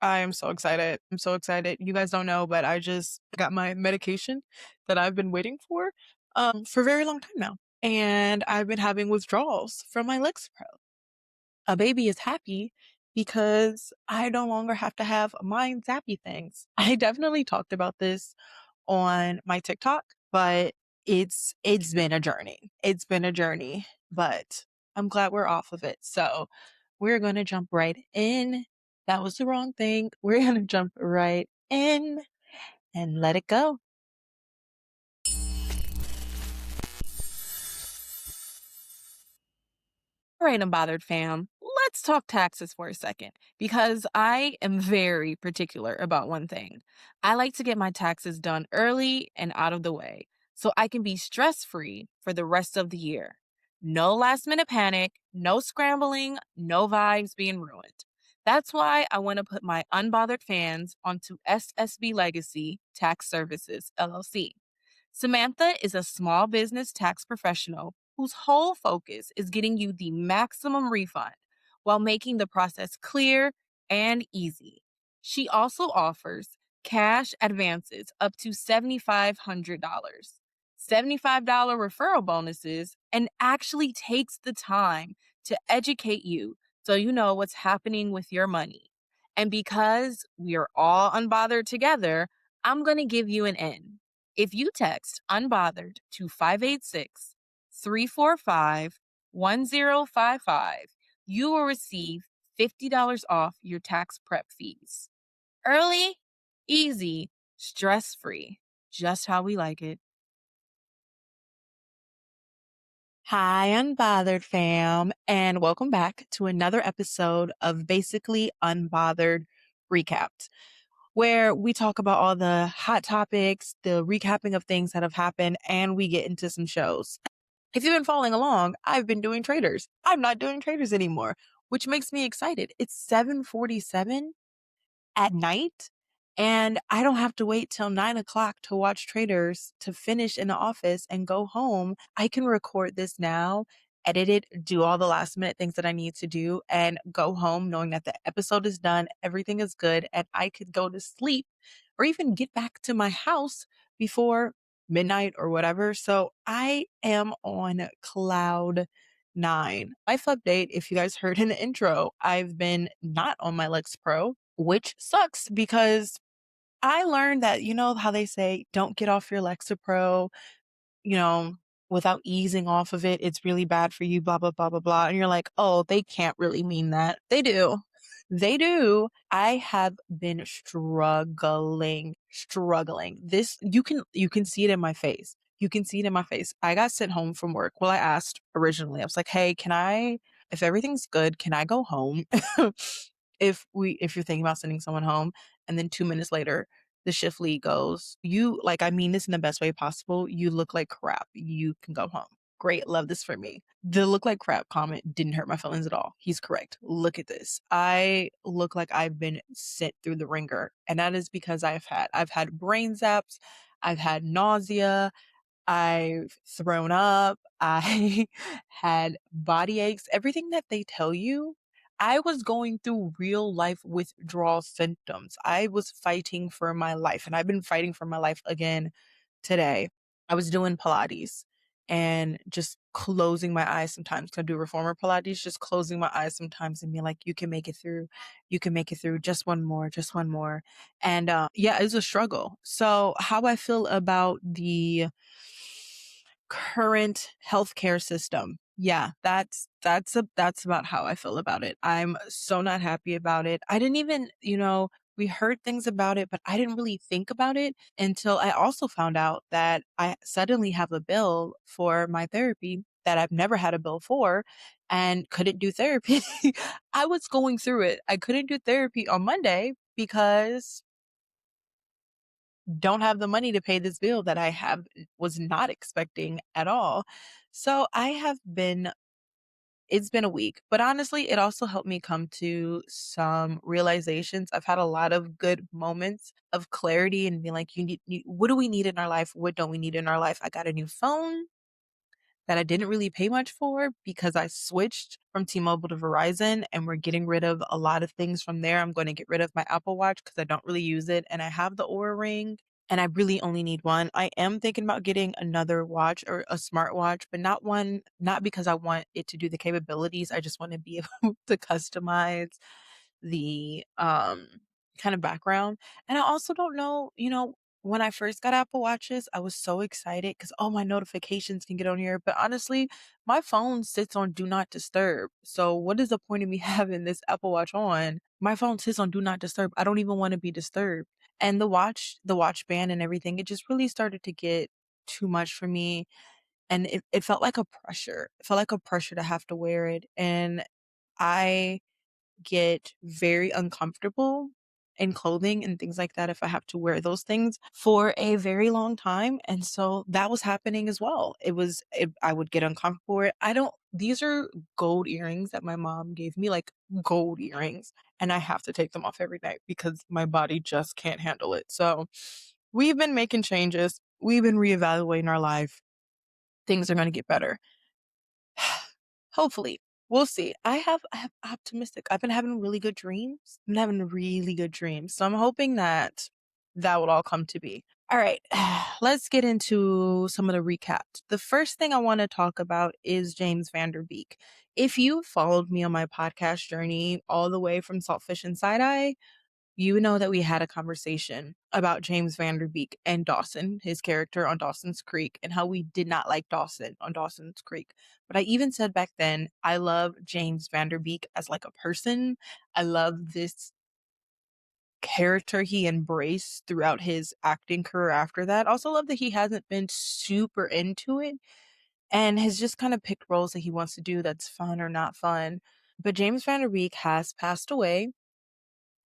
I am so excited. I'm so excited. You guys don't know, but I just got my medication that I've been waiting for a very long time now. And I've been having withdrawals from my Lexapro. A baby is happy because I no longer have to have mind zappy things. I definitely talked about this on my TikTok, but it's been a journey. It's been a journey, but I'm glad we're off of it. So we're gonna jump right in. That was the wrong thing. We're gonna jump right in and let it go. All right, Unbothered fam, let's talk taxes for a second because I am very particular about one thing. I like to get my taxes done early and out of the way so I can be stress free for the rest of the year. No last minute panic, no scrambling, no vibes being ruined. That's why I want to put my unbothered fans onto SSB Legacy Tax Services, LLC. Samantha is a small business tax professional whose whole focus is getting you the maximum refund while making the process clear and easy. She also offers cash advances up to $7,500, $75 referral bonuses, and actually takes the time to educate you so you know what's happening with your money. And because we are all unbothered together, I'm going to give you an in. If you text unbothered to 586-345-1055, you will receive $50 off your tax prep fees. Early, easy, stress free, just how we like it. Hi, Unbothered fam, and welcome back to another episode of Basically Unbothered Recapped, where we talk about all the hot topics, the recapping of things that have happened, and we get into some shows. If you've been following along, I've been doing traders. I'm not doing traders anymore, which makes me excited. It's 7:47 at night, and I don't have to wait till 9 o'clock to watch traders to finish in the office and go home. I can record this now, edit it, do all the last minute things that I need to do, and go home knowing that the episode is done, everything is good, and I could go to sleep or even get back to my house before midnight or whatever. So I am on cloud nine. Life update. If you guys heard in the intro, I've been not on my Lex Pro, which sucks because I learned that, you know, how they say, don't get off your Lexapro, you know, without easing off of it. It's really bad for you, blah, blah, blah, blah, blah. And you're like, oh, they can't really mean that. They do. They do. I have been struggling. This, you can see it in my face. You can see it in my face. I got sent home from work. Well, I asked originally, I was like, hey, if everything's good, can I go home? If you're thinking about sending someone home, and then 2 minutes later, the shift lead goes, you like, I mean this in the best way possible. You look like crap. You can go home. Great. Love this for me. The look like crap comment didn't hurt my feelings at all. He's correct. Look at this. I look like I've been sent through the ringer. And that is because I've had brain zaps. I've had nausea. I've thrown up. I had body aches, everything that they tell you. I was going through real life withdrawal symptoms. I was fighting for my life, and I've been fighting for my life again today. I was doing Pilates and just closing my eyes sometimes. 'Cause I do reformer Pilates, just closing my eyes sometimes and being like, you can make it through. You can make it through. Just one more, just one more. And yeah, it's a struggle. So how I feel about the current healthcare system. Yeah, that's about how I feel about it. I'm so not happy about it. I didn't even, we heard things about it, but I didn't really think about it until I also found out that I suddenly have a bill for my therapy that I've never had a bill for and couldn't do therapy. I was going through it. I couldn't do therapy on Monday because don't have the money to pay this bill that I have was not expecting at all. So it's been a week, but honestly, it also helped me come to some realizations. I've had a lot of good moments of clarity and being like, what do we need in our life? What don't we need in our life? I got a new phone. that I didn't really pay much for because I switched from T-Mobile to Verizon and we're getting rid of a lot of things from there. I'm going to get rid of my Apple Watch because I don't really use it and I have the Oura Ring and I really only need one. I am thinking about getting another watch or a smartwatch, but not one, not because I want it to do the capabilities. I just want to be able to customize the kind of background. And I also don't know, when I first got Apple Watches, I was so excited because all my notifications can get on here. But honestly, my phone sits on do not disturb. So what is the point of me having this Apple Watch on? My phone sits on do not disturb. I don't even want to be disturbed. And the watch band and everything, it just really started to get too much for me. And it felt like a pressure. It felt like a pressure to have to wear it. And I get very uncomfortable in clothing and things like that if I have to wear those things for a very long time. And so that was happening as well. I would get uncomfortable. These are gold earrings that my mom gave me, like gold earrings, and I have to take them off every night because my body just can't handle it. So we've been making changes. We've been reevaluating our life. Things are going to get better. Hopefully. We'll see. I have optimistic. I've been having really good dreams. I'm having really good dreams. So I'm hoping that that will all come to be. All right. Let's get into some of the recaps. The first thing I want to talk about is James Van Der Beek. If you followed me on my podcast journey all the way from Saltfish and Side Eye, you know that we had a conversation about James Van Der Beek and Dawson, his character on Dawson's Creek, and how we did not like Dawson on Dawson's Creek. But I even said back then, I love James Van Der Beek as like a person. I love this character he embraced throughout his acting career after that. Also love that he hasn't been super into it and has just kind of picked roles that he wants to do that's fun or not fun. But James Van Der Beek has passed away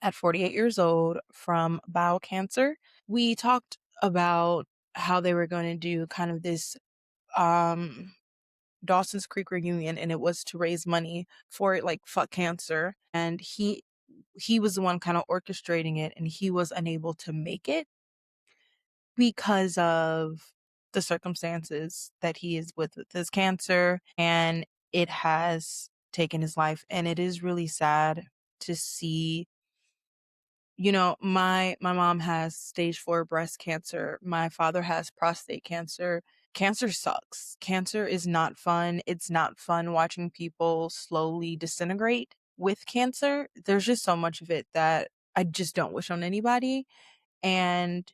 at 48 years old from bowel cancer. We talked about how they were going to do kind of this um Dawson's Creek reunion, and it was to raise money for like fuck cancer, and he was the one kind of orchestrating it, and he was unable to make it because of the circumstances that he is with his cancer, and it has taken his life. And it is really sad to see. My mom has stage 4 breast cancer. My father has prostate cancer. Cancer sucks. Cancer is not fun. It's not fun watching people slowly disintegrate with cancer. There's just so much of it that I just don't wish on anybody. And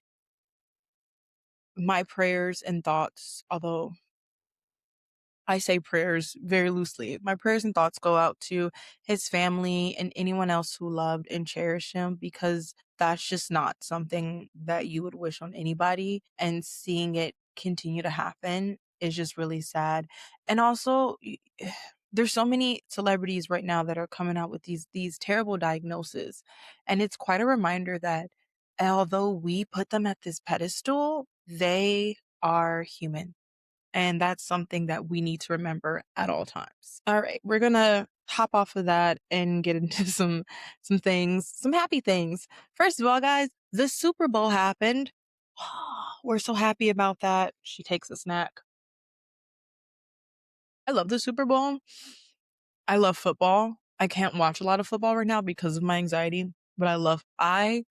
my prayers and thoughts, although I say prayers very loosely. My prayers and thoughts go out to his family and anyone else who loved and cherished him because that's just not something that you would wish on anybody. And seeing it continue to happen is just really sad. And also, there's so many celebrities right now that are coming out with these terrible diagnoses. And it's quite a reminder that although we put them at this pedestal, they are human. And that's something that we need to remember at all times. All right, we're gonna hop off of that and get into some things, some happy things. First of all, guys, the Super Bowl happened. We're so happy about that. She takes a snack. I love the Super Bowl. I love football. I can't watch a lot of football right now because of my anxiety, but I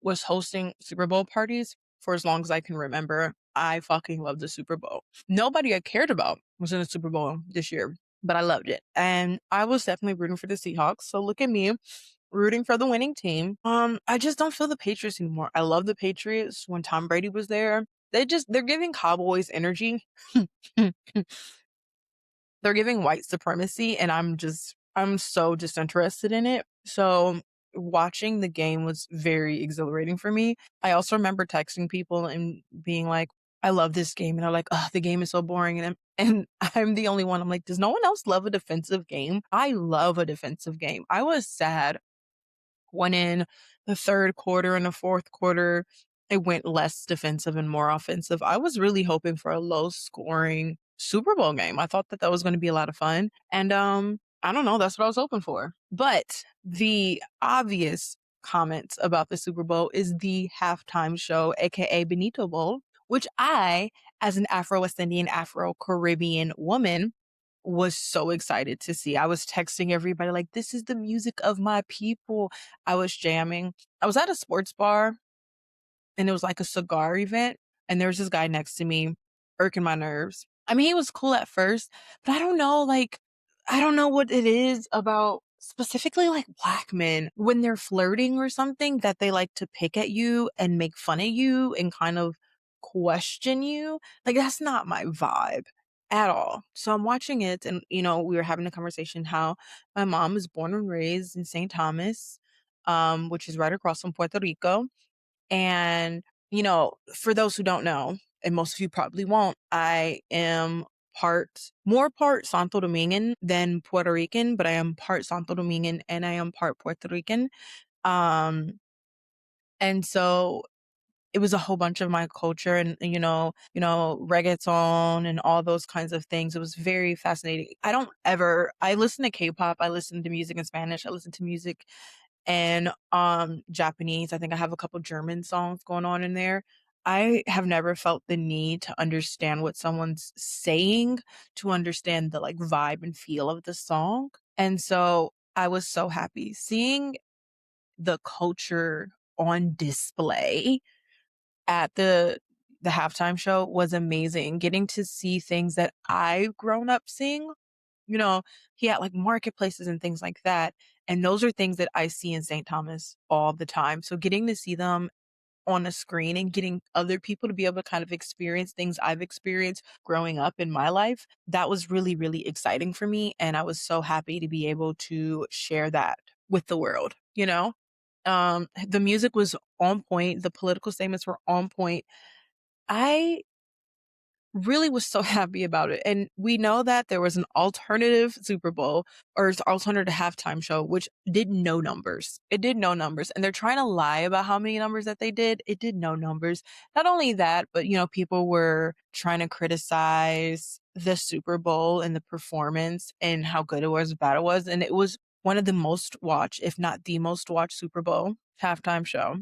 was hosting Super Bowl parties for as long as I can remember. I fucking love the Super Bowl. Nobody I cared about was in the Super Bowl this year, but I loved it. And I was definitely rooting for the Seahawks. So look at me rooting for the winning team. I just don't feel the Patriots anymore. I love the Patriots when Tom Brady was there. They're giving Cowboys energy. They're giving white supremacy and I'm so disinterested in it. So watching the game was very exhilarating for me. I also remember texting people and being like, I love this game. And they're like, oh, the game is so boring. And I'm the only one. I'm like, does no one else love a defensive game? I love a defensive game. I was sad when in the third quarter and the fourth quarter, it went less defensive and more offensive. I was really hoping for a low scoring Super Bowl game. I thought that was going to be a lot of fun. And I don't know, that's what I was hoping for. But the obvious comments about the Super Bowl is the halftime show, aka Benito Bowl, which I, as an Afro-West Indian, Afro-Caribbean woman, was so excited to see. I was texting everybody like, "This is the music of my people." I was jamming. I was at a sports bar and it was like a cigar event, and there was this guy next to me irking my nerves. I mean, he was cool at first, but I don't know, like, I don't know what it is about specifically like black men when they're flirting or something that they like to pick at you and make fun of you and kind of question you. Like, that's not my vibe at all. So I'm watching it, and we were having a conversation how my mom was born and raised in St. Thomas, which is right across from Puerto Rico. And, for those who don't know, and most of you probably won't, I am more part Santo Domingan than Puerto Rican, but I am part Santo Domingan and I am part Puerto Rican. Um, and so it was a whole bunch of my culture and, reggaeton and all those kinds of things. It was very fascinating. I listen to K-pop, I listen to music in Spanish, I listen to music and Japanese. I think I have a couple German songs going on in there. I have never felt the need to understand what someone's saying to understand the like vibe and feel of the song. And so I was so happy seeing the culture on display at the halftime show was amazing. Getting to see things that I've grown up seeing, he had like marketplaces and things like that. And those are things that I see in St. Thomas all the time. So getting to see them on a screen and getting other people to be able to kind of experience things I've experienced growing up in my life, that was really, really exciting for me. And I was so happy to be able to share that with the world. The music was on point. The political statements were on point. I really was so happy about it. And we know that there was an alternative Super Bowl or alternative halftime show, which did no numbers. It did no numbers. And they're trying to lie about how many numbers that they did. It did no numbers. Not only that, but, people were trying to criticize the Super Bowl and the performance and how good it was, bad it was. And it was one of the most watched, if not the most watched Super Bowl halftime show.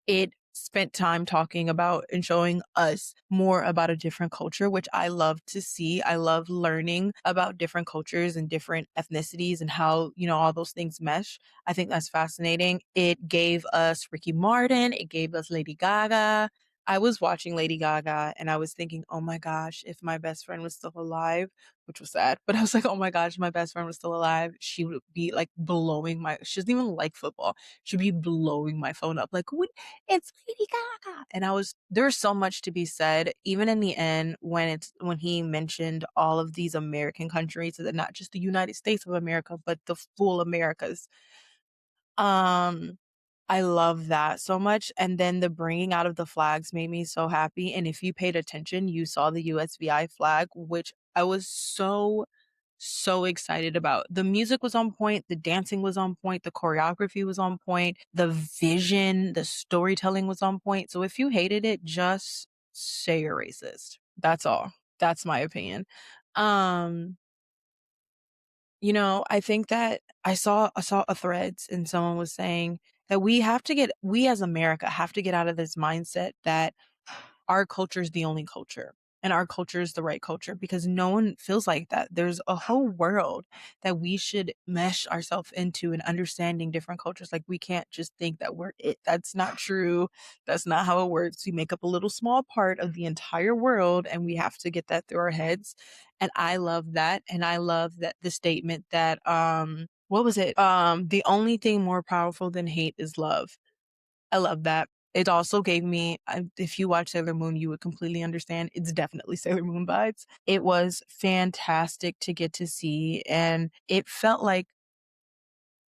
It spent time talking about and showing us more about a different culture, which I love to see. I love learning about different cultures and different ethnicities and how, all those things mesh. I think that's fascinating. It gave us Ricky Martin. It gave us Lady Gaga. I was watching Lady Gaga and I was thinking, oh my gosh, if my best friend was still alive, which was sad, but I was like, oh my gosh, my best friend was still alive, she would be like she doesn't even like football. She'd be blowing my phone up like, what? It's Lady Gaga. And there's so much to be said, even in the end, when he mentioned all of these American countries, so that not just the United States of America, but the full Americas. I love that so much. And then the bringing out of the flags made me so happy. And if you paid attention, you saw the USVI flag, which I was so excited about. The music was on point, the dancing was on point, the choreography was on point, the vision, the storytelling was on point. So if you hated it, just say you're racist. That's all. That's my opinion. I think that I saw a threads and someone was saying that we as America have to get out of this mindset that our culture is the only culture and our culture is the right culture, because no one feels like that. There's a whole world that we should mesh ourselves into and understanding different cultures. Like, we can't just think that we're it. That's not true. That's not how it works. We make up a little small part of the entire world and we have to get that through our heads. And I love that. And I love that the statement that, what was it? The only thing more powerful than hate is love. I love that. It also gave me, if you watch Sailor Moon, you would completely understand. It's definitely Sailor Moon vibes. It was fantastic to get to see, and it felt like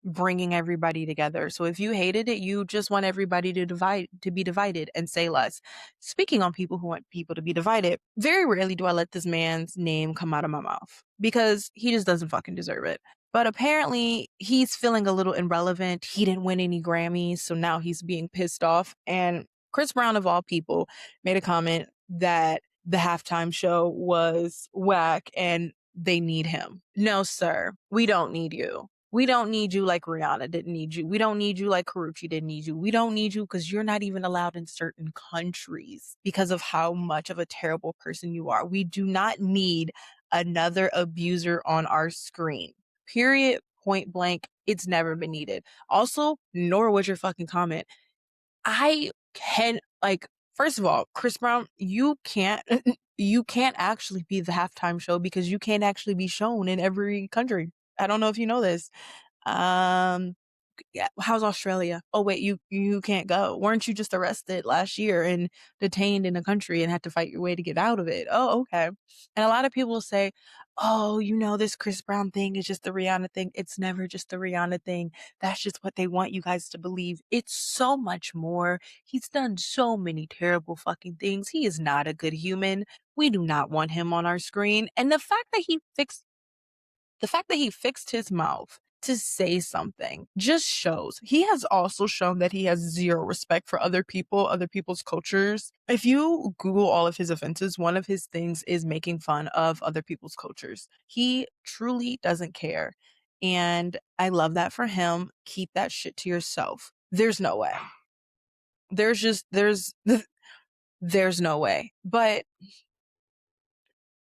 bringing everybody together. So if you hated it, you just want everybody to be divided and say less. Speaking on people who want people to be divided, very rarely do I let this man's name come out of my mouth because he just doesn't fucking deserve it. But apparently he's feeling a little irrelevant. He didn't win any Grammys, so now he's being pissed off. And Chris Brown, of all people, made a comment that the halftime show was whack and they need him. No, sir, we don't need you. We don't need you like Rihanna didn't need you. We don't need you like Karrueche didn't need you. We don't need you because you're not even allowed in certain countries because of how much of a terrible person you are. We do not need another abuser on our screen. Period. Point blank. It's never been needed. Also, nor was your fucking comment. I can first of all, Chris Brown, you can't you can't actually be the halftime show because you can't actually be shown in every country. I don't know if you know this. Um, yeah, how's Australia? Oh wait, you can't go. Weren't you just arrested last year and detained in a country and had to fight your way to get out of it? Oh, okay. And a lot of people say, "Oh, this Chris Brown thing is just the Rihanna thing." It's never just the Rihanna thing. That's just what they want you guys to believe. It's so much more. He's done so many terrible fucking things. He is not a good human. We do not want him on our screen. And the fact that he fixed his mouth to say something just shows. He has also shown that he has zero respect for other people, other people's cultures. If you Google all of his offenses, one of his things is making fun of other people's cultures. He truly doesn't care. And I love that for him. Keep that shit to yourself. There's no way. There's no way. But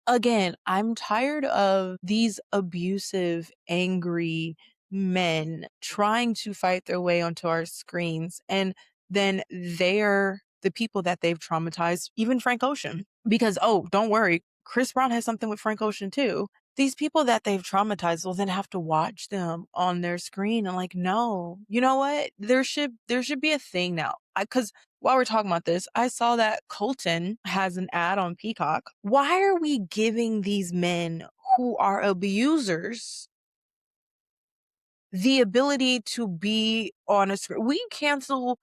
again, I'm tired of these abusive, angry men trying to fight their way onto our screens. And then they're the people that they've traumatized, even Frank Ocean. Because, oh, don't worry, Chris Brown has something with Frank Ocean too. These people that they've traumatized will then have to watch them on their screen and no, you know what? There should be a thing now. Because while we're talking about this, I saw that Colton has an ad on Peacock. Why are we giving these men who are abusers the ability to be on a screen? We cancel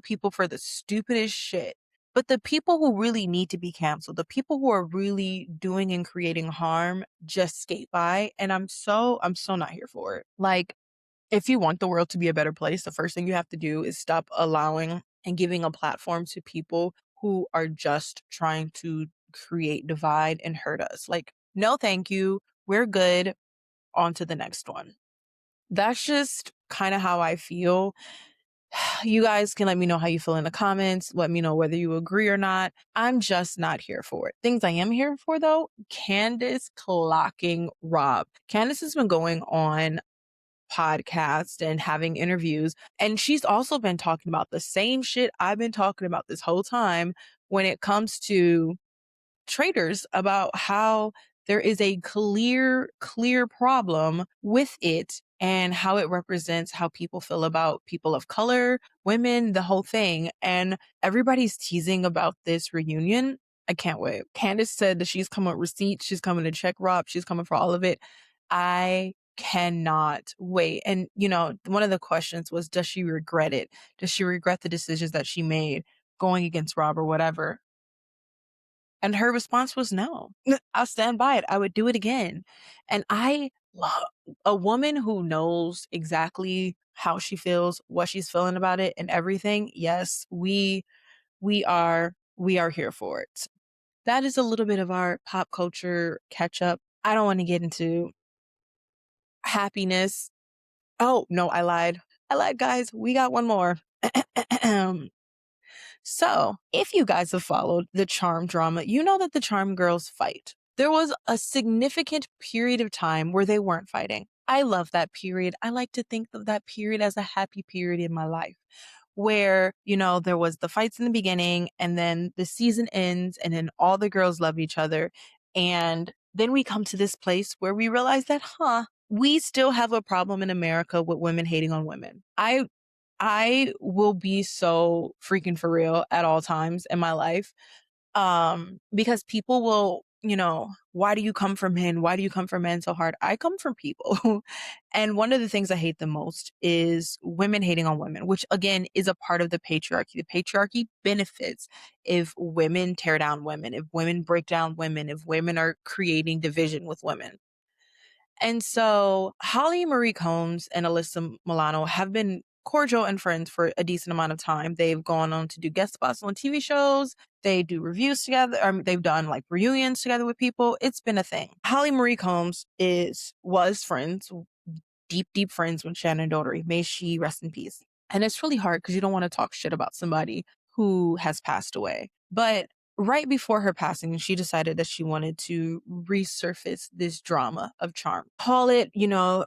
people for the stupidest shit. But the people who really need to be canceled, the people who are really doing and creating harm, just skate by. And I'm so not here for it. If you want the world to be a better place, the first thing you have to do is stop allowing and giving a platform to people who are just trying to create divide and hurt us. No, thank you. We're good. On to the next one. That's just kind of how I feel. You guys can let me know how you feel in the comments. Let me know whether you agree or not. I'm just not here for it. Things I am here for, though, Candace clocking Rob. Candace has been going on podcast and having interviews. And she's also been talking about the same shit I've been talking about this whole time when it comes to traders, about how there is a clear problem with it and how it represents how people feel about people of color, women, the whole thing. And everybody's teasing about this reunion. I can't wait. Candace said that she's coming with receipts. She's coming to check Rob. She's coming for all of it. I cannot wait. And, one of the questions was, does she regret it? Does she regret the decisions that she made going against Rob or whatever? And her response was no. I'll stand by it. I would do it again. And I love a woman who knows exactly how she feels, what she's feeling about it and everything. Yes, we are here for it. That is a little bit of our pop culture catch up. I don't want to get into happiness. Oh, no, I lied. Guys. We got one more. So, if you guys have followed the Charm drama, you know that the Charm girls fight. There was a significant period of time where they weren't fighting. I love that period. I like to think of that period as a happy period in my life where, there was the fights in the beginning and then the season ends and then all the girls love each other. And then we come to this place where we realize that, we still have a problem in America with women hating on women. I will be so freaking for real at all times in my life. Because people will, why do you come for men? Why do you come for men so hard? I come from people. And one of the things I hate the most is women hating on women, which again is a part of the patriarchy. The patriarchy benefits if women tear down women, if women break down women, if women are creating division with women. And so Holly Marie Combs and Alyssa Milano have been cordial and friends for a decent amount of time. They've gone on to do guest spots on TV shows. They do reviews together. They've done reunions together with people. It's been a thing. Holly Marie Combs was friends deep, deep friends with Shannon Doherty. May she rest in peace. And it's really hard because you don't want to talk shit about somebody who has passed away. But right before her passing, she decided that she wanted to resurface this drama of charm. Call it,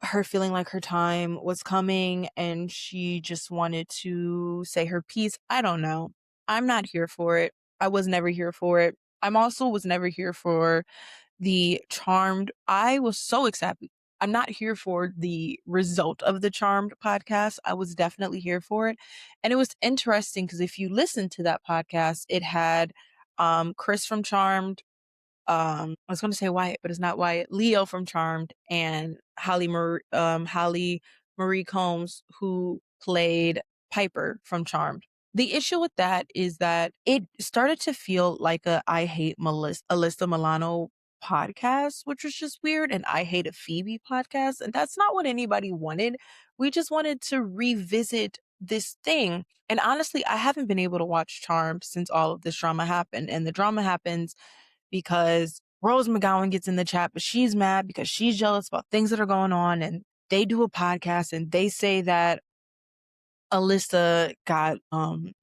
her feeling like her time was coming and she just wanted to say her piece. I don't know. I'm not here for it. I was never here for it. I'm also was never here for the Charmed. I was so excited. I'm not here for the result of the Charmed podcast. I was definitely here for it. And it was interesting because if you listen to that podcast, it had Chris from Charmed. I was going to say Wyatt, but it's not Wyatt. Leo from Charmed and Holly Marie Combs, who played Piper from Charmed. The issue with that is that it started to feel like a I Hate Alyssa Milano podcast, which was just weird, and I Hate a Phoebe podcast. And that's not what anybody wanted. We just wanted to revisit this thing. And honestly, I haven't been able to watch Charmed since all of this drama happened. And the drama happens because Rose McGowan gets in the chat, but she's mad because she's jealous about things that are going on. And they do a podcast and they say that Alyssa got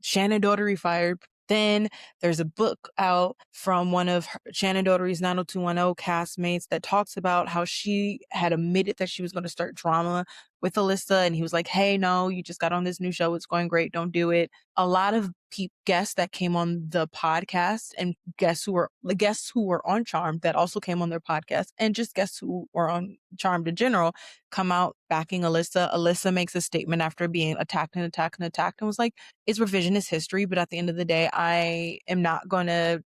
Shannon Doherty fired. Then there's a book out from one of Shannon Doherty's 90210 castmates that talks about how she had admitted that she was going to start drama with Alyssa. And he was like, hey, no, you just got on this new show. It's going great. Don't do it. A lot of guests that came on the podcast and guests who were on Charmed that also came on their podcast and just guests who were on Charmed in general come out backing Alyssa. Alyssa makes a statement after being attacked and was like, it's revisionist history, but at the end of the day, I am not going to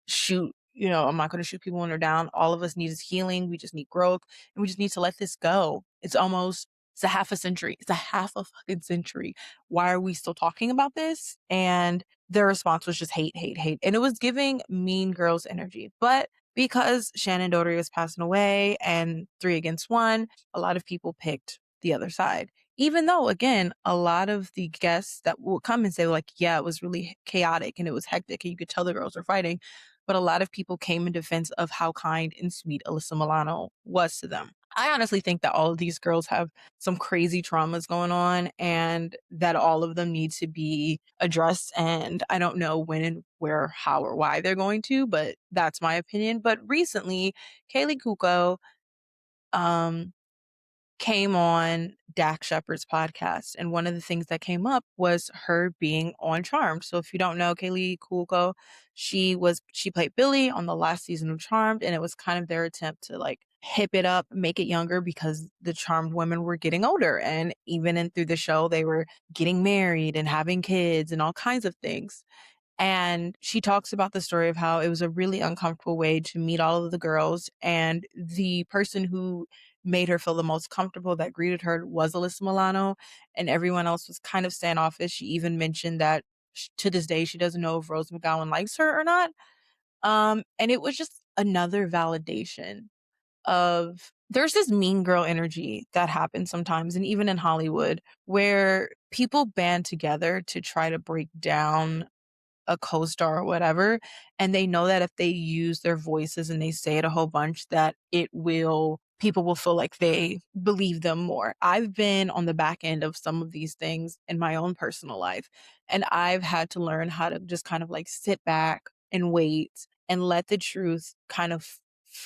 shoot, I'm not going to shoot people when they're down. All of us need is healing. We just need growth and we just need to let this go. It's a half a century. It's a half a fucking century. Why are we still talking about this? And their response was just hate, hate, hate. And it was giving Mean Girls energy. But because Shannon Doherty was passing away and 3 against 1, a lot of people picked the other side. Even though, again, a lot of the guests that will come and say, like, yeah, it was really chaotic and it was hectic and you could tell the girls were fighting. But a lot of people came in defense of how kind and sweet Alyssa Milano was to them. I honestly think that all of these girls have some crazy traumas going on and that all of them need to be addressed. And I don't know when and where, how, or why they're going to, but that's my opinion. But recently, Kaylee Kuko, came on Dak Shepard's podcast. And one of the things that came up was her being on Charmed. So if you don't know Kaylee Kuko, she played Billy on the last season of Charmed. And it was kind of their attempt to like hip it up, make it younger because the Charmed women were getting older. And even through the show, they were getting married and having kids and all kinds of things. And she talks about the story of how it was a really uncomfortable way to meet all of the girls. And the person who made her feel the most comfortable that greeted her was Alyssa Milano. And everyone else was kind of standoffish. She even mentioned that to this day, she doesn't know if Rose McGowan likes her or not. And it was just another validation of there's this mean girl energy that happens sometimes. And even in Hollywood, where people band together to try to break down a co-star or whatever, and they know that if they use their voices and they say it a whole bunch that people will feel like they believe them more. I've been on the back end of some of these things in my own personal life, and I've had to learn how to just kind of like sit back and wait and let the truth kind of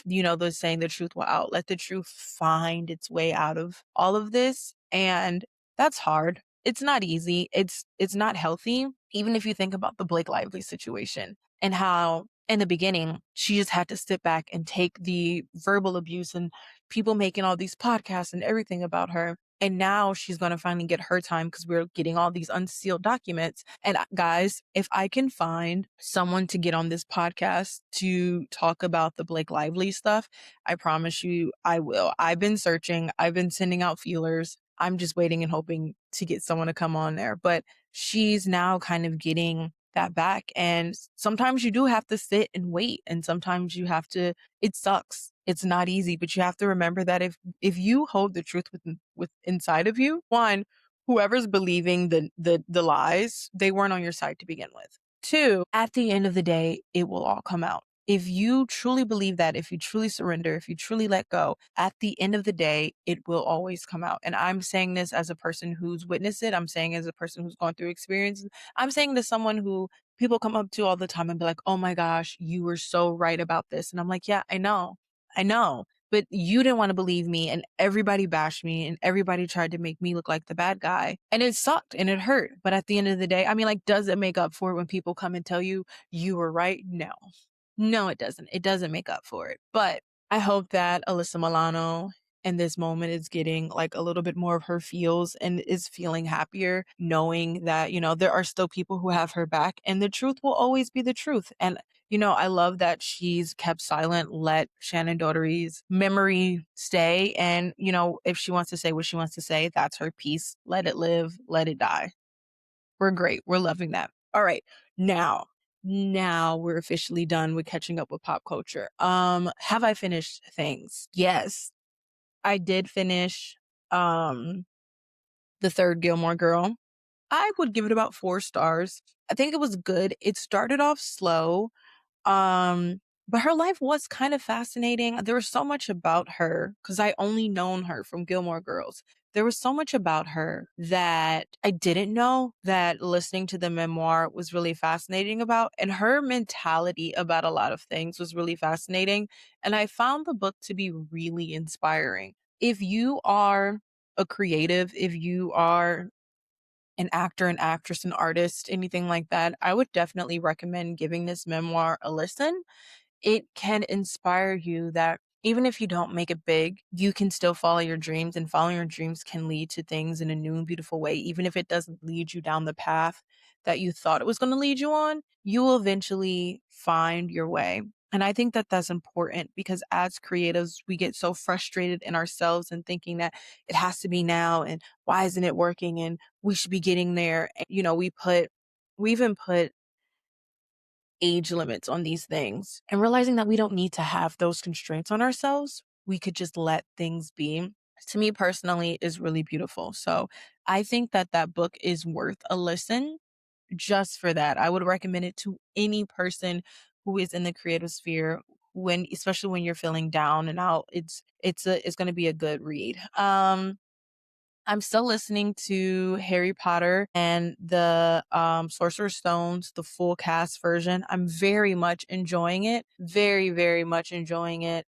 they're saying the truth will out, let the truth find its way out of all of this. And that's hard. It's not easy. It's not healthy. Even if you think about the Blake Lively situation and how in the beginning, she just had to sit back and take the verbal abuse and people making all these podcasts and everything about her. And now she's going to finally get her time because we're getting all these unsealed documents. And guys, if I can find someone to get on this podcast to talk about the Blake Lively stuff, I promise you I will. I've been searching. I've been sending out feelers. I'm just waiting and hoping to get someone to come on there. But she's now kind of getting that back. And sometimes you do have to sit and wait. And sometimes you have to, it sucks. It's not easy, but you have to remember that if you hold the truth with inside of you, one, whoever's believing the lies, they weren't on your side to begin with. Two, at the end of the day, it will all come out. If you truly believe that, if you truly surrender, if you truly let go, at the end of the day, it will always come out. And I'm saying this as a person who's witnessed it. I'm saying as a person who's gone through experiences. I'm saying to someone who people come up to all the time and be like, oh my gosh, you were so right about this. And I'm like, yeah, I know. I know. But you didn't want to believe me, and everybody bashed me, and everybody tried to make me look like the bad guy. And it sucked and it hurt. But at the end of the day, I mean, like, does it make up for it when people come and tell you you were right? No. No, it doesn't. It doesn't make up for it. But I hope that Alyssa Milano in this moment is getting like a little bit more of her feels and is feeling happier, knowing that, there are still people who have her back and the truth will always be the truth. And, I love that she's kept silent, let Shannon Doherty's memory stay. And, if she wants to say what she wants to say, that's her piece. Let it live, let it die. We're great. We're loving that. All right. Now we're officially done with catching up with pop culture. Have I finished things? Yes. I did finish the third Gilmore Girl. I would give it about 4 stars. I think it was good. It started off slow. But her life was kind of fascinating. There was so much about her because I only known her from Gilmore Girls. There was so much about her that I didn't know that listening to the memoir was really fascinating about. And her mentality about a lot of things was really fascinating. And I found the book to be really inspiring. If you are a creative, if you are an actor, an actress, an artist, anything like that, I would definitely recommend giving this memoir a listen. It can inspire you that even if you don't make it big, you can still follow your dreams, and following your dreams can lead to things in a new and beautiful way. Even if it doesn't lead you down the path that you thought it was going to lead you on, you will eventually find your way. And I think that that's important because as creatives, we get so frustrated in ourselves and thinking that it has to be now and why isn't it working and we should be getting there. And, we even put age limits on these things and realizing that we don't need to have those constraints on ourselves. We could just let things be. To me personally is really beautiful. So I think that that book is worth a listen just for that. I would recommend it to any person who is in the creative sphere especially when you're feeling down and out. It's going to be a good read. I'm still listening to Harry Potter and the Sorcerer's Stones, the full cast version. I'm very much enjoying it. Very, very much enjoying it.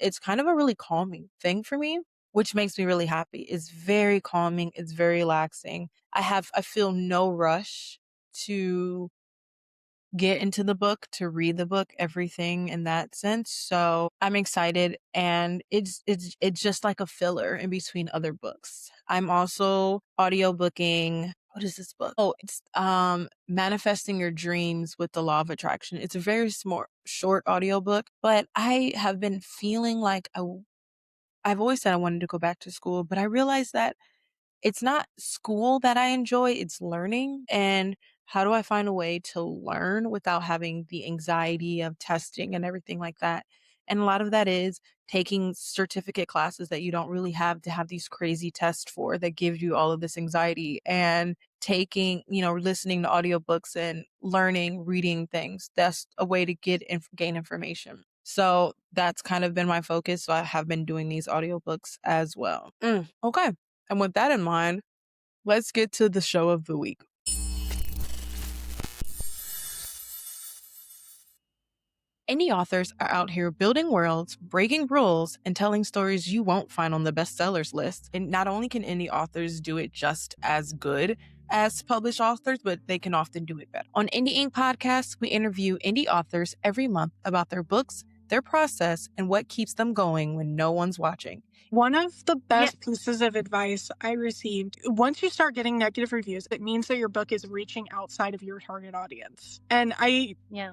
It's kind of a really calming thing for me, which makes me really happy. It's very calming. It's very relaxing. I feel no rush to get into the book, to read the book, everything in that sense. So I'm excited, and it's just like a filler in between other books. I'm also audiobooking. What is this book? Oh, it's Manifesting Your Dreams with the Law of Attraction. It's a very short audiobook, but I have been feeling like I've always said I wanted to go back to school, but I realized that it's not school that I enjoy, it's learning. And how do I find a way to learn without having the anxiety of testing and everything like that? And a lot of that is taking certificate classes that you don't really have to have these crazy tests for that give you all of this anxiety, and taking, listening to audiobooks and learning, reading things. That's a way to gain information. So that's kind of been my focus. So I have been doing these audiobooks as well. Okay. And with that in mind, let's get to the show of the week. Indie authors are out here building worlds, breaking rules, and telling stories you won't find on the bestsellers list. And not only can indie authors do it just as good as published authors, but they can often do it better. On Indie Ink Podcast, we interview indie authors every month about their books, their process, and what keeps them going when no one's watching. One of the best pieces of advice I received, once you start getting negative reviews, it means that your book is reaching outside of your target audience. And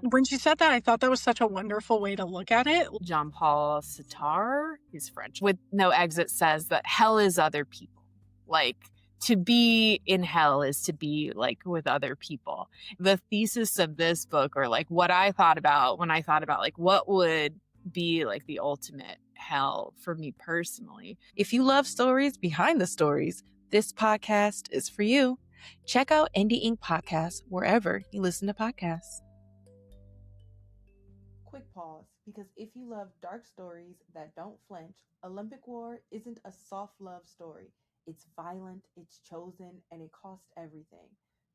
when she said that, I thought that was such a wonderful way to look at it. Jean-Paul Sartre, he's French, with No Exit says that hell is other people. Like, to be in hell is to be like with other people. The thesis of this book, or like what I thought about when I thought about like what would be like the ultimate hell for me personally. If you love stories behind the stories, this podcast is for you. Check out Indie Ink Podcast wherever you listen to podcasts. quick pause, because if you love dark stories that don't flinch, Olympic War isn't a soft love story. It's violent, it's chosen, and it costs everything.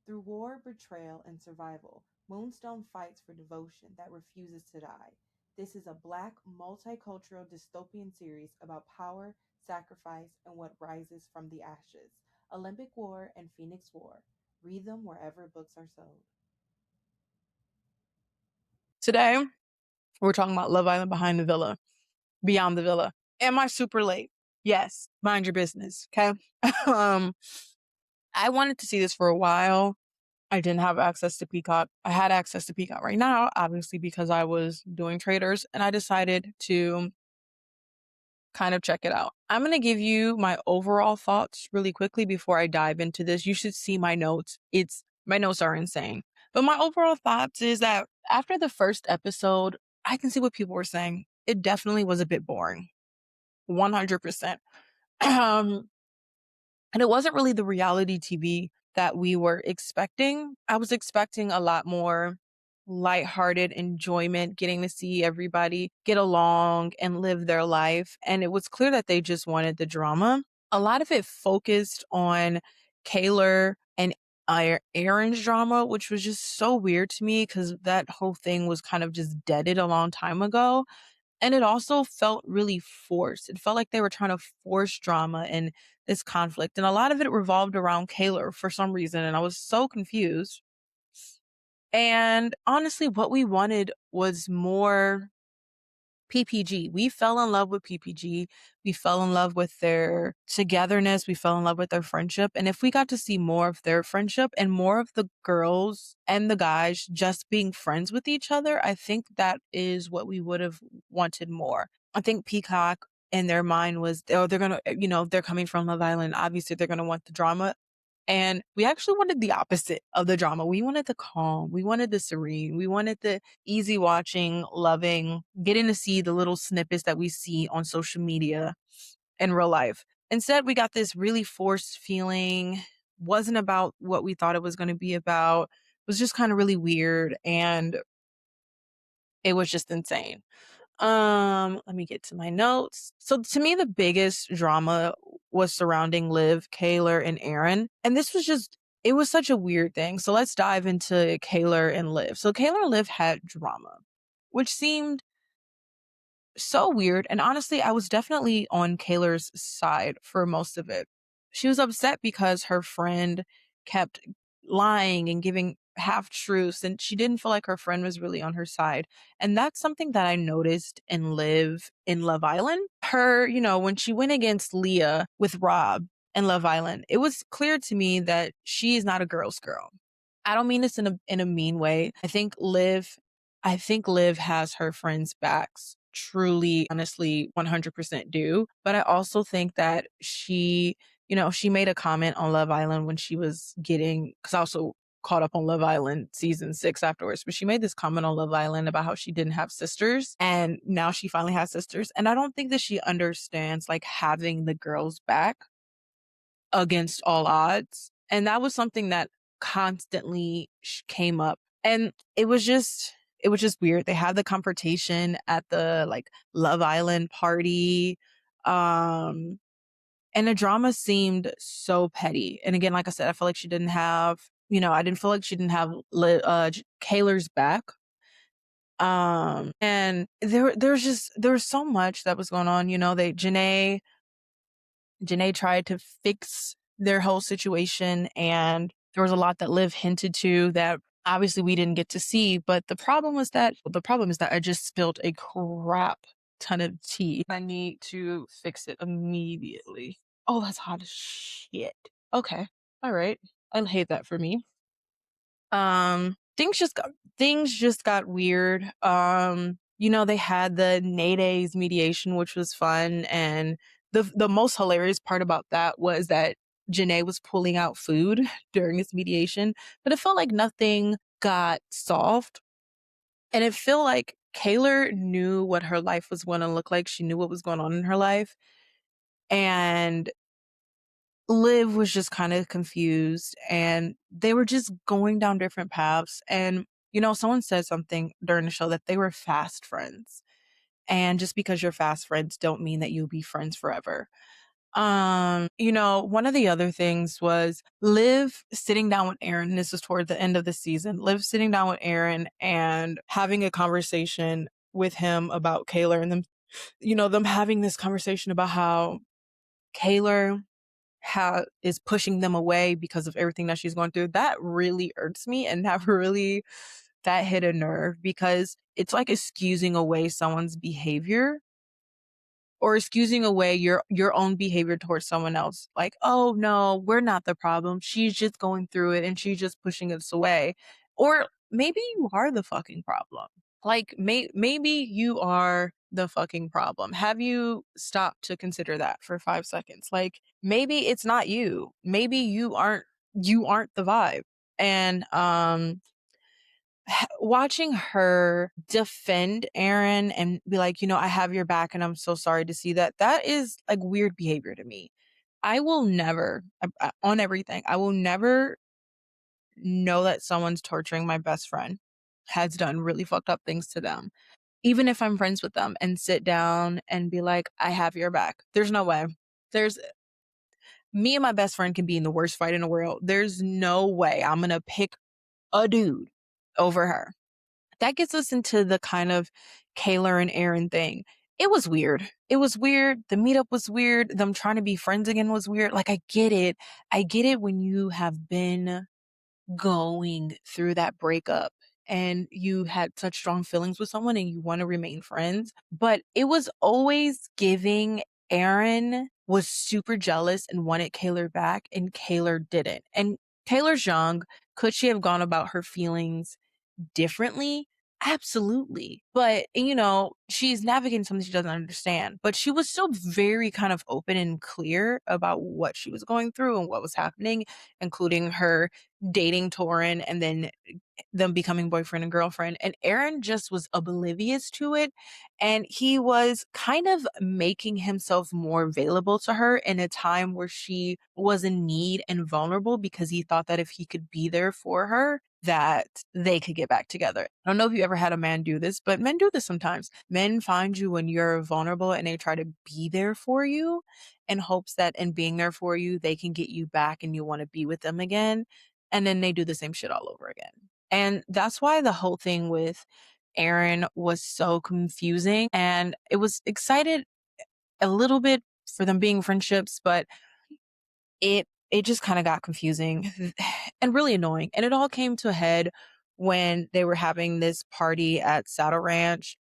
Through war, betrayal, and survival, Moonstone fights for devotion that refuses to die. This is a black, multicultural dystopian series about power, sacrifice, and what rises from the ashes. Olympic War and Phoenix War. Read them wherever books are sold. Today, we're talking about Love Island Behind the Villa, Beyond the Villa. Am I super late? Yes. Mind your business, okay? I wanted to see this for a while. I didn't have access to Peacock. I had access to Peacock right now, obviously, because I was doing traders, and I decided to kind of check it out. I'm going to give you my overall thoughts really quickly before I dive into this. You should see my notes. My notes are insane. But my overall thoughts is that after the first episode, I can see what people were saying. It definitely was a bit boring. 100%. And it wasn't really the reality TV that we were expecting. I was expecting a lot more lighthearted enjoyment, getting to see everybody get along and live their life. And it was clear that they just wanted the drama. A lot of it focused on Kaylor and Aaron's drama, which was just so weird to me because that whole thing was kind of just deaded a long time ago. And it also felt really forced. It felt like they were trying to force drama and this conflict. And a lot of it revolved around Kaylor for some reason. And I was so confused. And honestly, what we wanted was more PPG. We fell in love with PPG. We fell in love with their togetherness. We fell in love with their friendship. And if we got to see more of their friendship and more of the girls and the guys just being friends with each other, I think that is what we would have wanted more. I think Peacock in their mind was, oh, they're going to, they're coming from Love Island. Obviously, they're going to want the drama. And we actually wanted the opposite of the drama. We wanted the calm. We wanted the serene. We wanted the easy watching, loving, getting to see the little snippets that we see on social media in real life. Instead, we got this really forced feeling, wasn't about what we thought it was going to be about. It was just kind of really weird. And it was just insane. Let me get to my notes. So to me, the biggest drama was surrounding Liv, Kaylor, and Aaron. And it was such a weird thing. So let's dive into Kaylor and Liv. So Kaylor and Liv had drama, which seemed so weird. And honestly, I was definitely on Kaylor's side for most of it. She was upset because her friend kept lying and giving half truths, and she didn't feel like her friend was really on her side. And that's something that I noticed in Liv in Love Island. Her, when she went against Leah with Rob in Love Island, it was clear to me that she is not a girl's girl. I don't mean this in a mean way. I think Liv has her friends' backs. Truly, honestly, 100% do. But I also think that she made a comment on Love Island when she was because I also caught up on Love Island season 6 afterwards, but she made this comment on Love Island about how she didn't have sisters, and now she finally has sisters. And I don't think that she understands like having the girls back against all odds. And that was something that constantly came up. And it was just weird. They had the confrontation at the like Love Island party. And the drama seemed so petty. And again, like I said, I felt like she didn't have, I didn't feel like she didn't have Kaylor's back. And there was so much that was going on. Janae tried to fix their whole situation, and there was a lot that Liv hinted to that obviously we didn't get to see. But the problem is that I just spilled a crap ton of tea. I need to fix it immediately. Oh, that's hot as shit. Okay. All right. I hate that for me. Things just got weird. They had the Nade's mediation, which was fun, and the most hilarious part about that was that Janae was pulling out food during this mediation, but it felt like nothing got solved. And it felt like Kaylor knew what her life was going to look like. She knew what was going on in her life. And Liv was just kind of confused, and they were just going down different paths. And someone said something during the show that they were fast friends. And just because you're fast friends don't mean that you'll be friends forever. One of the other things was Liv sitting down with Aaron. This was toward the end of the season. Liv sitting down with Aaron and having a conversation with him about Kaylor, and them having this conversation about how Kaylor is pushing them away because of everything that she's going through. That really irks me, and that hit a nerve, because it's like excusing away someone's behavior, or excusing away your own behavior towards someone else. Like, oh no, we're not the problem. She's just going through it and she's just pushing us away. Or maybe you are the fucking problem. Like, maybe you are the fucking problem. Have you stopped to consider that for 5 seconds? Like, maybe it's not you. Maybe you aren't the vibe. And watching her defend Aaron and be like, I have your back and I'm so sorry to see that. That is like weird behavior to me. I will never, on everything, I will never know that someone's torturing my best friend, has done really fucked up things to them, even if I'm friends with them, and sit down and be like, I have your back. There's no way. Me and my best friend can be in the worst fight in the world. There's no way I'm going to pick a dude over her. That gets us into the kind of Kaylor and Aaron thing. It was weird. It was weird. The meetup was weird. Them trying to be friends again was weird. Like, I get it. I get it when you have been going through that breakup and you had such strong feelings with someone and you want to remain friends. But it was always giving Aaron was super jealous and wanted Kaylor back, and Kaylor didn't. And Kaylor's young. Could she have gone about her feelings differently? Absolutely. But, she's navigating something she doesn't understand. But she was still very kind of open and clear about what she was going through and what was happening, including her dating Torin and then them becoming boyfriend and girlfriend. And Aaron just was oblivious to it. And he was kind of making himself more available to her in a time where she was in need and vulnerable, because he thought that if he could be there for her, that they could get back together. I don't know if you ever had a man do this, but men do this sometimes. Men find you when you're vulnerable and they try to be there for you in hopes that in being there for you, they can get you back and you want to be with them again. And then they do the same shit all over again. And that's why the whole thing with Aaron was so confusing. And it was excited a little bit for them being friendships, but it just kind of got confusing and really annoying. And it all came to a head when they were having this party at Saddle Ranch,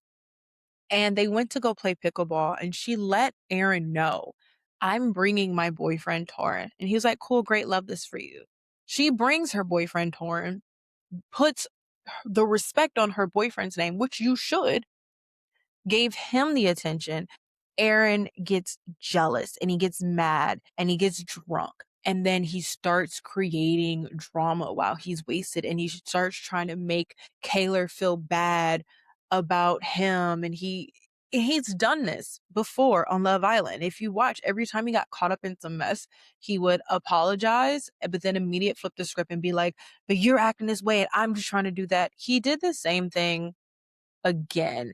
and they went to go play pickleball, and she let Aaron know, I'm bringing my boyfriend Torin. And he was like, cool, great, love this for you. She brings her boyfriend Torin, puts the respect on her boyfriend's name, which you should, gave him the attention. Aaron gets jealous and he gets mad and he gets drunk. And then he starts creating drama while he's wasted. And he starts trying to make Kaylor feel bad about him. And he's done this before on Love Island. If you watch, every time he got caught up in some mess, he would apologize, but then immediately flip the script and be like, but you're acting this way and I'm just trying to do that. He did the same thing again.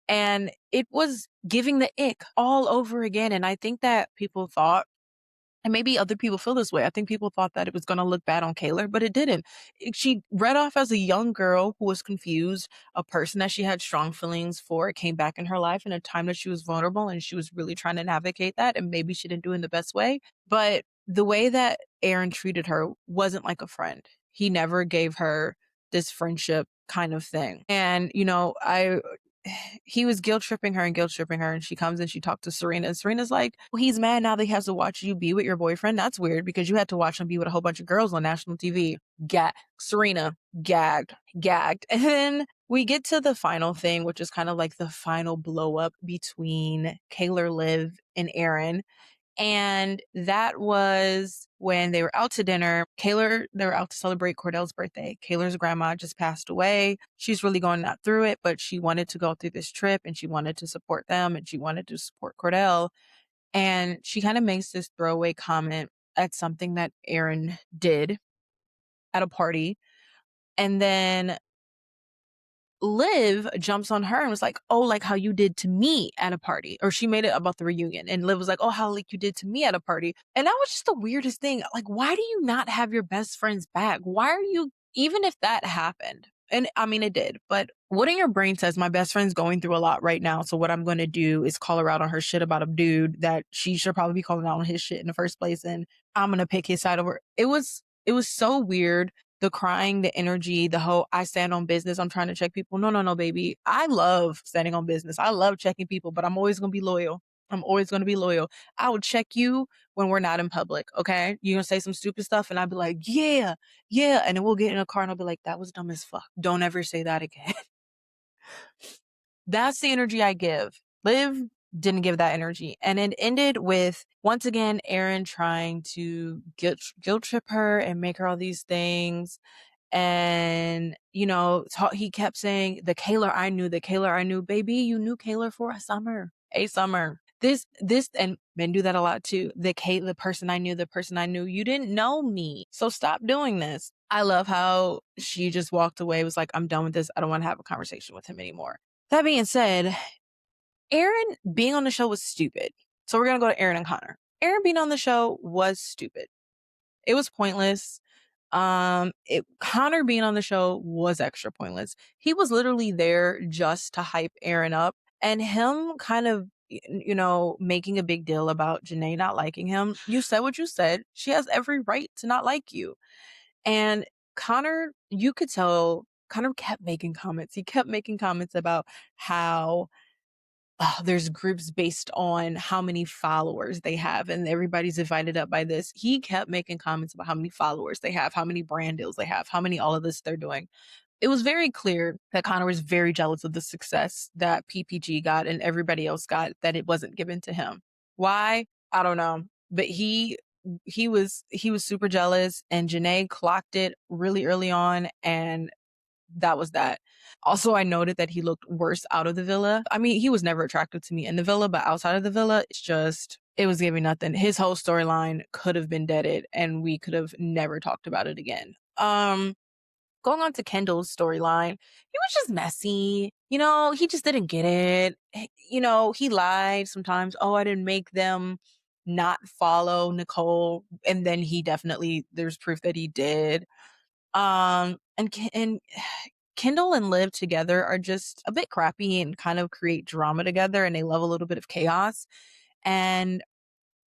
And it was giving the ick all over again. And I think that people thought, and maybe other people feel this way, I think people thought that it was going to look bad on Kaylor, but it didn't. She read off as a young girl who was confused, a person that she had strong feelings for. It came back in her life in a time that she was vulnerable and she was really trying to navigate that. And maybe she didn't do it in the best way. But the way that Aaron treated her wasn't like a friend. He never gave her this friendship kind of thing. And, he was guilt tripping her, and she comes and she talked to Serena, and Serena's like, well, he's mad now that he has to watch you be with your boyfriend. That's weird because you had to watch him be with a whole bunch of girls on national TV. Serena gagged. And then we get to the final thing, which is kind of like the final blow up between Kaylor, Liv, and Aaron. And that was when they were out to dinner. They were out to celebrate Cordell's birthday. Kaylor's grandma just passed away. She's really going not through it, but she wanted to go through this trip and she wanted to support them and she wanted to support Cordell. And she kind of makes this throwaway comment at something that Aaron did at a party. And then Liv jumps on her and was like, oh, like how you did to me at a party. Or she made it about the reunion. And Liv was like, oh, how like you did to me at a party. And that was just the weirdest thing. Like, why do you not have your best friend's back? Why are you, even if that happened, and I mean, it did, but what in your brain says my best friend's going through a lot right now. So what I'm going to do is call her out on her shit about a dude that she should probably be calling out on his shit in the first place. And I'm going to pick his side over. It was so weird. The crying, the energy, the whole I stand on business. I'm trying to check people. No, baby. I love standing on business. I love checking people, but I'm always going to be loyal. I'm always going to be loyal. I will check you when we're not in public. Okay. You're going to say some stupid stuff and I'll be like, yeah. And then we'll get in a car and I'll be like, that was dumb as fuck. Don't ever say that again. That's the energy I give. Liv didn't give that energy. And it ended with, once again, Aaron trying to guilt trip her and make her all these things. And, you know, he kept saying, the Kayla I knew, baby, you knew Kayla for a summer. This, and men do that a lot too. The person I knew, you didn't know me. So stop doing this. I love how she just walked away, was like, I'm done with this. I don't want to have a conversation with him anymore. That being said, Aaron being on the show was stupid. So we're going to go to Aaron and Connor. Aaron being on the show was stupid. It was pointless. Connor being on the show was extra pointless. He was literally there just to hype Aaron up, and him kind of, you know, making a big deal about Janae not liking him. You said what you said. She has every right to not like you. And Connor, you could tell, Connor kept making comments. He kept making comments about how there's groups based on how many followers they have and everybody's divided up by this. He kept making comments about how many followers they have, how many brand deals they have, how many all of this they're doing. It was very clear that Connor was very jealous of the success that PPG got and everybody else got, that it wasn't given to him. Why? I don't know. But he was super jealous, and Janae clocked it really early on, and that was that. Also, I noted that he looked worse out of the villa. I mean, he was never attractive to me in the villa, but outside of the villa, it was giving nothing. His whole storyline could have been deaded and we could have never talked about it again. Going on to Kendall's storyline, he was just messy. You know, he just didn't get it. You know, he lied sometimes. Oh, I didn't make them not follow Nicole. And then there's proof that he did. And Kendall and Liv together are just a bit crappy and kind of create drama together, and they love a little bit of chaos. And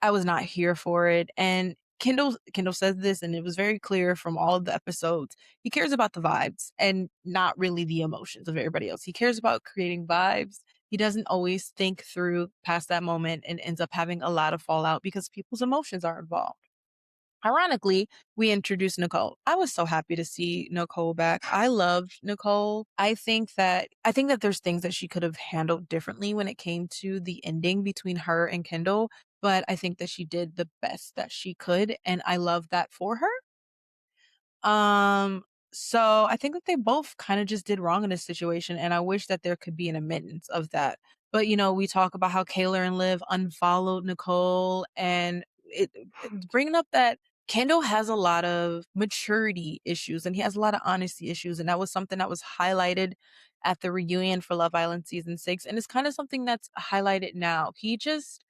I was not here for it. And Kendall says this, and it was very clear from all of the episodes. He cares about the vibes and not really the emotions of everybody else. He cares about creating vibes. He doesn't always think through past that moment and ends up having a lot of fallout because people's emotions are involved. Ironically, we introduced Nicole. I was so happy to see Nicole back. I loved Nicole. I think that there's things that she could have handled differently when it came to the ending between her and Kendall, but I think that she did the best that she could, and I love that for her. So I think that they both kind of just did wrong in this situation, and I wish that there could be an amendment of that. But, you know, we talk about how Kayla and Liv unfollowed Nicole, and bringing up that Kendall has a lot of maturity issues and he has a lot of honesty issues. And that was something that was highlighted at the reunion for Love Island season 6. And it's kind of something that's highlighted now. He just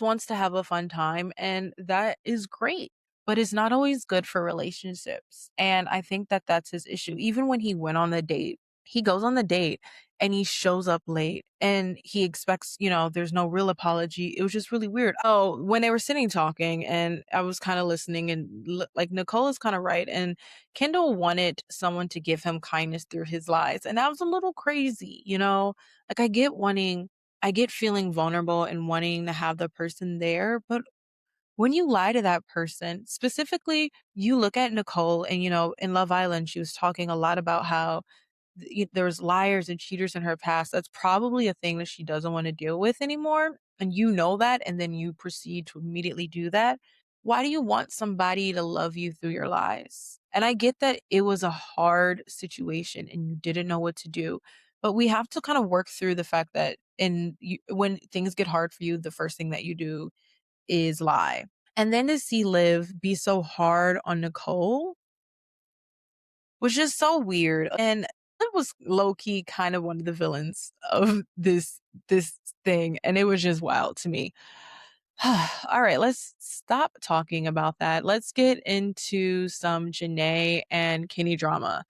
wants to have a fun time, and that is great. But it's not always good for relationships. And I think that that's his issue. Even when he went on the date, he goes on the date and he shows up late and he expects, you know, there's no real apology. It was just really weird. Oh, when they were sitting talking and I was kind of listening, and like Nicole is kind of right. And Kendall wanted someone to give him kindness through his lies. And that was a little crazy, you know, like I get feeling vulnerable and wanting to have the person there. But when you lie to that person, specifically, you look at Nicole and, you know, in Love Island, she was talking a lot about how there's liars and cheaters in her past. That's probably a thing that she doesn't want to deal with anymore. And you know that, and then you proceed to immediately do that. Why do you want somebody to love you through your lies? And I get that it was a hard situation and you didn't know what to do, but we have to kind of work through the fact that when things get hard for you, the first thing that you do is lie. And then to see Liv be so hard on Nicole was just so weird. And It was low-key kind of one of the villains of this thing, and it was just wild to me. All right, let's stop talking about that. Let's get into some Janae and Kenny drama.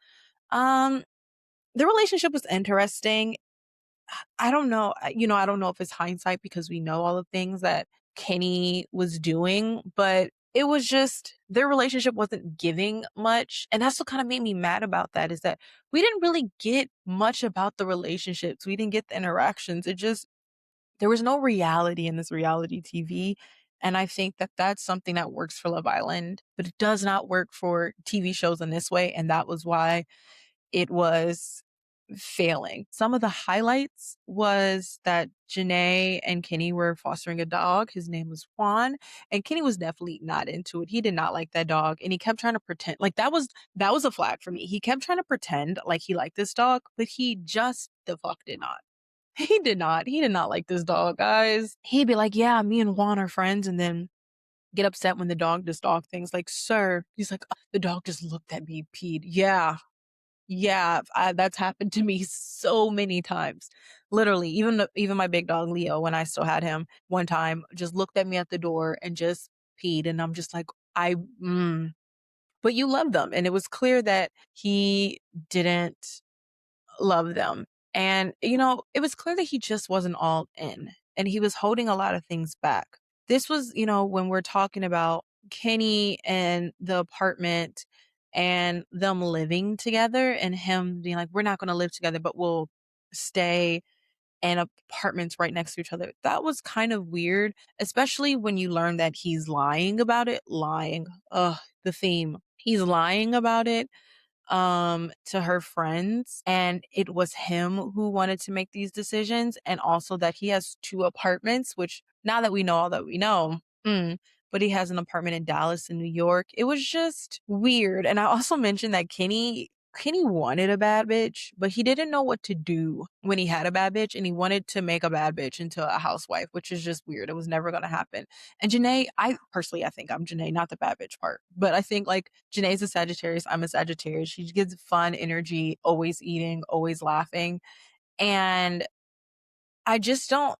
Um, the relationship was interesting. I don't know, I don't know if it's hindsight because we know all the things that Kenny was doing, but it was just their relationship wasn't giving much. And that's what kind of made me mad about that is that we didn't really get much about the relationships. We didn't get the interactions. It just, there was no reality in this reality TV. And I think that that's something that works for Love Island, but it does not work for TV shows in this way. And that was why it was failing. Some of the highlights was that Janae and Kenny were fostering a dog. His name was Juan, and Kenny was definitely not into it. He did not like that dog, and he kept trying to pretend like that was a flag for me. He kept trying to pretend like he liked this dog, but he just the fuck did not. He did not. He did not like this dog, guys. He'd be like, "Yeah, me and Juan are friends," and then get upset when the dog does dog things. Like, sir, he's like, the dog just looked at me, peed. Yeah, yeah, that's happened to me so many times. Literally, even my big dog Leo, when I still had him, one time just looked at me at the door and just peed, and I'm just like, I, but you love them, and it was clear that he didn't love them, and it was clear that he just wasn't all in, and he was holding a lot of things back. This was, when we're talking about Kenny and the apartment and them living together and him being like, we're not going to live together, but we'll stay in apartments right next to each other. That was kind of weird, especially when you learn that he's lying about it. Lying. Ugh, the theme. He's lying about it to her friends, and it was him who wanted to make these decisions, and also that he has two apartments, which now that we know all that we know, but he has an apartment in Dallas and New York. It was just weird. And I also mentioned that Kenny wanted a bad bitch, but he didn't know what to do when he had a bad bitch, and he wanted to make a bad bitch into a housewife, which is just weird. It was never going to happen. And Janae, I think I'm Janae, not the bad bitch part, but I think like Janae's a Sagittarius, I'm a Sagittarius. She gives fun energy, always eating, always laughing. And I just don't,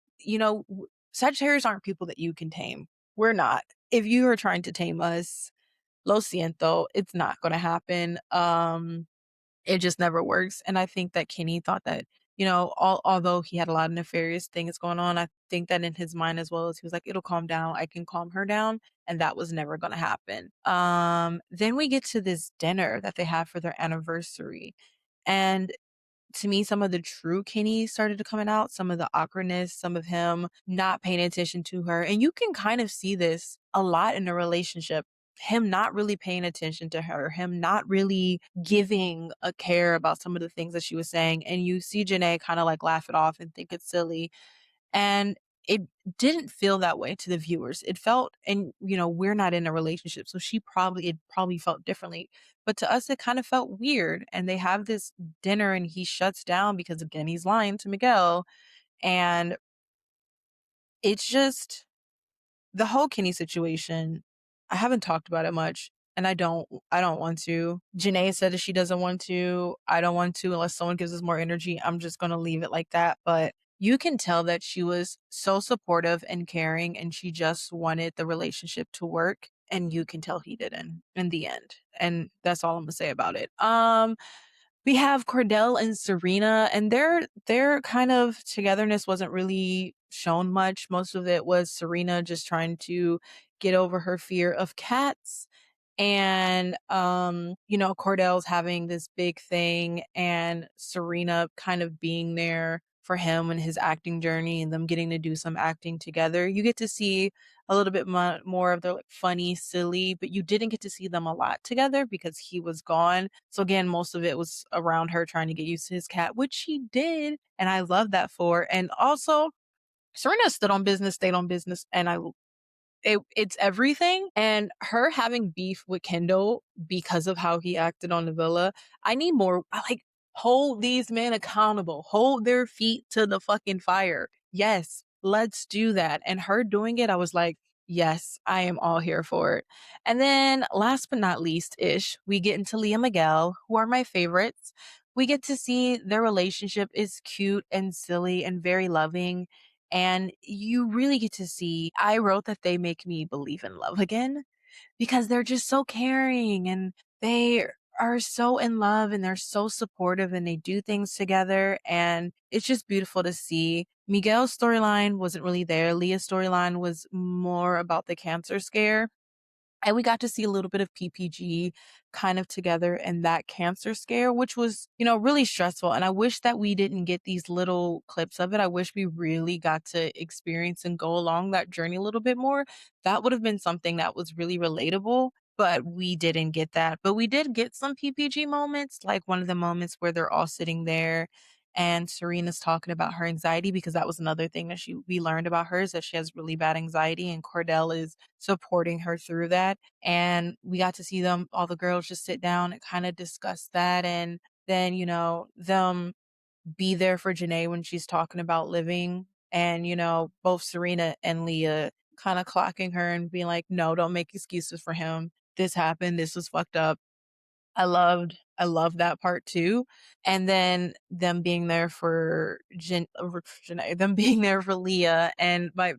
Sagittarius aren't people that you can tame. We're not. If you are trying to tame us, lo siento, it's not going to happen. It just never works. And I think that Kenny thought that, although he had a lot of nefarious things going on, I think that in his mind as well as he was like, it'll calm down. I can calm her down. And that was never going to happen. Then we get to this dinner that they have for their anniversary. And to me, some of the true Kenny started to coming out, some of the awkwardness, some of him not paying attention to her. And you can kind of see this a lot in a relationship. Him not really paying attention to her, him not really giving a care about some of the things that she was saying. And you see Janae kind of like laugh it off and think it's silly. And it didn't feel that way to the viewers. It felt, and we're not in a relationship, so it probably felt differently. But to us, it kind of felt weird. And they have this dinner and he shuts down because again, he's lying to Miguel. And it's just the whole Kenny situation. I haven't talked about it much. And I don't want to. Janae said that she doesn't want to. I don't want to unless someone gives us more energy. I'm just going to leave it like that. But you can tell that she was so supportive and caring and she just wanted the relationship to work. And you can tell he didn't in the end. And that's all I'm going to say about it. We have Cordell and Serena, and their kind of togetherness wasn't really shown much. Most of it was Serena just trying to get over her fear of cats. And Cordell's having this big thing and Serena kind of being there for him and his acting journey and them getting to do some acting together. You get to see a little bit more of their like funny, silly, but you didn't get to see them a lot together because he was gone. So again, most of it was around her trying to get used to his cat, which she did. And I love that for her. And also Serena stood on business, stayed on business, and it's everything. And her having beef with Kendall because of how he acted on the villa, I need more. I like hold these men accountable, hold their feet to the fucking fire. Yes, let's do that. And her doing it, I was like, yes, I am all here for it. And then last but not least ish, we get into Leah Miguel, who are my favorites. we get to see their relationship is cute and silly and very loving. And you really get to see, I wrote that they make me believe in love again because they're just so caring and they are so in love and they're so supportive and they do things together. And it's just beautiful to see. Miguel's storyline wasn't really there. Leah's storyline was more about the cancer scare. And we got to see a little bit of PPG kind of together in that cancer scare, which was, really stressful. And I wish that we didn't get these little clips of it. I wish we really got to experience and go along that journey a little bit more. That would have been something that was really relatable, but we didn't get that. But we did get some PPG moments, like one of the moments where they're all sitting there and Serena's talking about her anxiety, because that was another thing that we learned about her, is that she has really bad anxiety, and Cordell is supporting her through that. And we got to see them, all the girls, just sit down and kind of discuss that. And then, them be there for Janae when she's talking about living. And, both Serena and Leah kind of clocking her and being like, no, don't make excuses for him. This happened. This was fucked up. I loved that part too. And then them being there for Janae, them being there for Leah, and I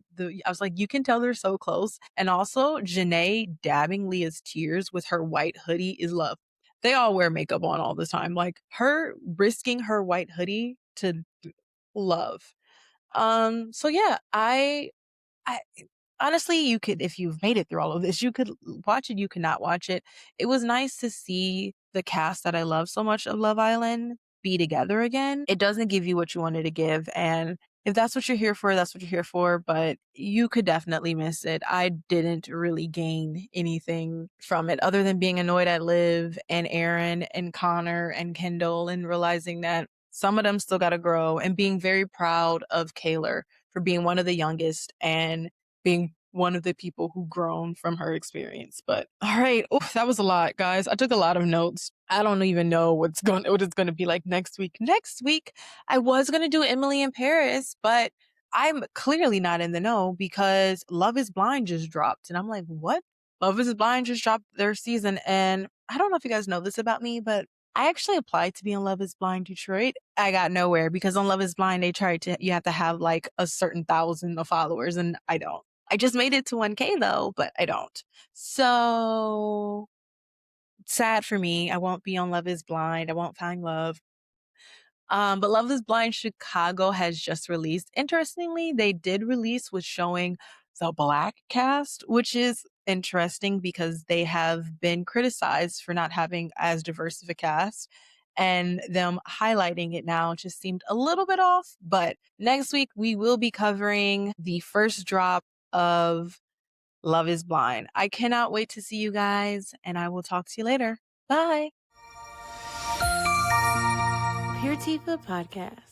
was like, you can tell they're so close. And also Janae dabbing Leah's tears with her white hoodie is love. They all wear makeup on all the time. Like, her risking her white hoodie to love. So yeah, I honestly, you could, if you've made it through all of this, you could watch it, you could not watch it. It was nice to see the cast that I love so much of Love Island be together again. It doesn't give you what you wanted to give. And if that's what you're here for, that's what you're here for. But you could definitely miss it. I didn't really gain anything from it other than being annoyed at Liv and Aaron and Connor and Kendall, and realizing that some of them still got to grow, and being very proud of Kaylor for being one of the youngest and being one of the people who grown from her experience. But all right, that was a lot, guys. I took a lot of notes. I don't even know what it's going to be like next week. Next week, I was going to do Emily in Paris, but I'm clearly not in the know because Love is Blind just dropped. And I'm like, what? Love is Blind just dropped their season. And I don't know if you guys know this about me, but I actually applied to be on Love is Blind Detroit. I got nowhere because on Love is Blind, you have to have like a certain thousand of followers, and I don't. I just made it to 1K though, but I don't. So sad for me. I won't be on Love is Blind. I won't find love. But Love is Blind Chicago has just released. Interestingly, they did release with showing the Black cast, which is interesting because they have been criticized for not having as diverse of a cast. And them highlighting it now just seemed a little bit off. But next week, we will be covering the first drop of Love is Blind. I cannot wait to see you guys, and I will talk to you later. Bye. Pure Tifa Podcast.